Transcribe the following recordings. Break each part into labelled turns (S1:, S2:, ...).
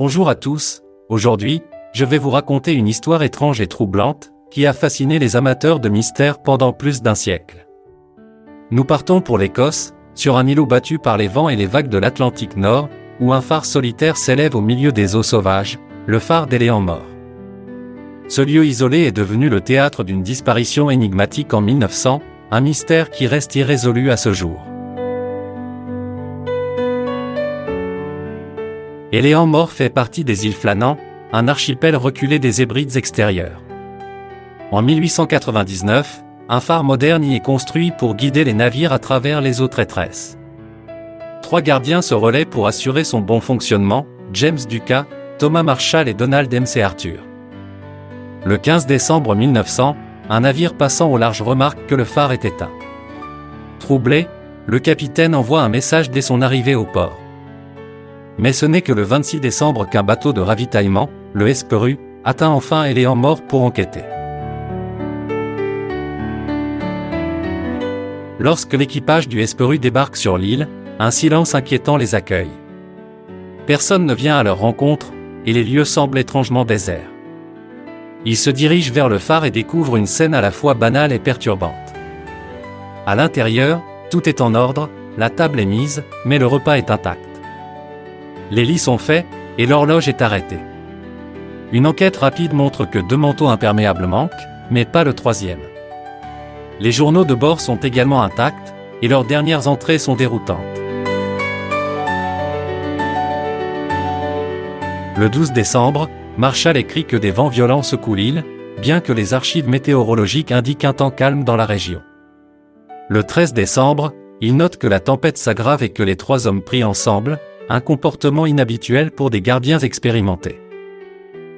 S1: Bonjour à tous, aujourd'hui, je vais vous raconter une histoire étrange et troublante, qui a fasciné les amateurs de mystère pendant plus d'un siècle. Nous partons pour l'Écosse, sur un îlot battu par les vents et les vagues de l'Atlantique Nord, où un phare solitaire s'élève au milieu des eaux sauvages, le phare d'Éléan Mor. Ce lieu isolé est devenu le théâtre d'une disparition énigmatique en 1900, un mystère qui reste irrésolu à ce jour. Éléan Mor fait partie des îles Flannans, un archipel reculé des Hébrides extérieures. En 1899, un phare moderne y est construit pour guider les navires à travers les eaux traîtresses. 3 gardiens se relaient pour assurer son bon fonctionnement, James Ducat, Thomas Marshall et Donald McArthur. Le 15 décembre 1900, un navire passant au large remarque que le phare est éteint. Troublé, le capitaine envoie un message dès son arrivée au port. Mais ce n'est que le 26 décembre qu'un bateau de ravitaillement, le Hesperus, atteint enfin Éléan Mor pour enquêter. Lorsque l'équipage du Hesperus débarque sur l'île, un silence inquiétant les accueille. Personne ne vient à leur rencontre, et les lieux semblent étrangement déserts. Ils se dirigent vers le phare et découvrent une scène à la fois banale et perturbante. À l'intérieur, tout est en ordre, la table est mise, mais le repas est intact. Les lits sont faits, et l'horloge est arrêtée. Une enquête rapide montre que 2 manteaux imperméables manquent, mais pas le 3e. Les journaux de bord sont également intacts, et leurs dernières entrées sont déroutantes. Le 12 décembre, Marshall écrit que des vents violents secouent l'île, bien que les archives météorologiques indiquent un temps calme dans la région. Le 13 décembre, il note que la tempête s'aggrave et que les 3 hommes pris ensemble, un comportement inhabituel pour des gardiens expérimentés.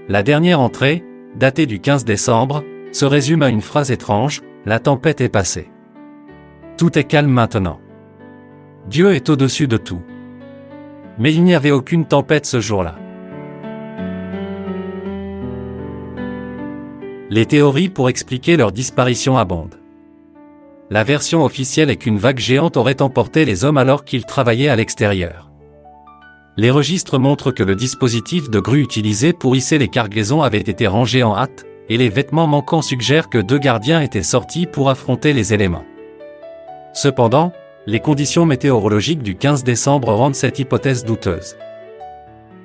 S1: La dernière entrée, datée du 15 décembre, se résume à une phrase étrange, « La tempête est passée. Tout est calme maintenant. Dieu est au-dessus de tout. » Mais il n'y avait aucune tempête ce jour-là. Les théories pour expliquer leur disparition abondent. La version officielle est qu'une vague géante aurait emporté les hommes alors qu'ils travaillaient à l'extérieur. Les registres montrent que le dispositif de grue utilisé pour hisser les cargaisons avait été rangé en hâte, et les vêtements manquants suggèrent que 2 gardiens étaient sortis pour affronter les éléments. Cependant, les conditions météorologiques du 15 décembre rendent cette hypothèse douteuse.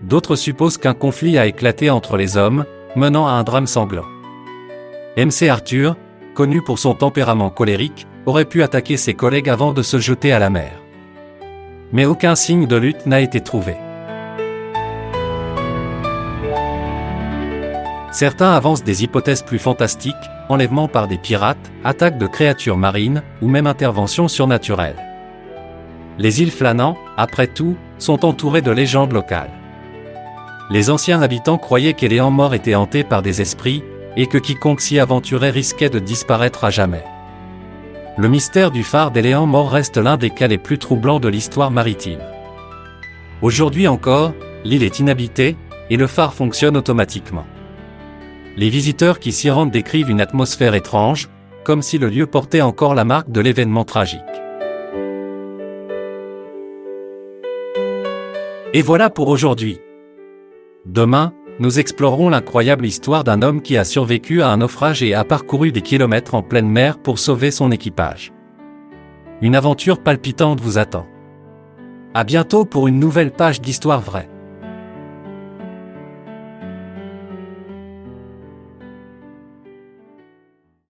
S1: D'autres supposent qu'un conflit a éclaté entre les hommes, menant à un drame sanglant. McArthur, connu pour son tempérament colérique, aurait pu attaquer ses collègues avant de se jeter à la mer. Mais aucun signe de lutte n'a été trouvé. Certains avancent des hypothèses plus fantastiques, enlèvement par des pirates, attaque de créatures marines, ou même intervention surnaturelle. Les îles Flannans, après tout, sont entourées de légendes locales. Les anciens habitants croyaient qu'Éléan Mor était hanté par des esprits, et que quiconque s'y aventurait risquait de disparaître à jamais. Le mystère du phare d'Éléan Mor reste l'un des cas les plus troublants de l'histoire maritime. Aujourd'hui encore, l'île est inhabitée, et le phare fonctionne automatiquement. Les visiteurs qui s'y rendent décrivent une atmosphère étrange, comme si le lieu portait encore la marque de l'événement tragique. Et voilà pour aujourd'hui. Demain, nous explorerons l'incroyable histoire d'un homme qui a survécu à un naufrage et a parcouru des kilomètres en pleine mer pour sauver son équipage. Une aventure palpitante vous attend. À bientôt pour une nouvelle page d'Histoire vraie.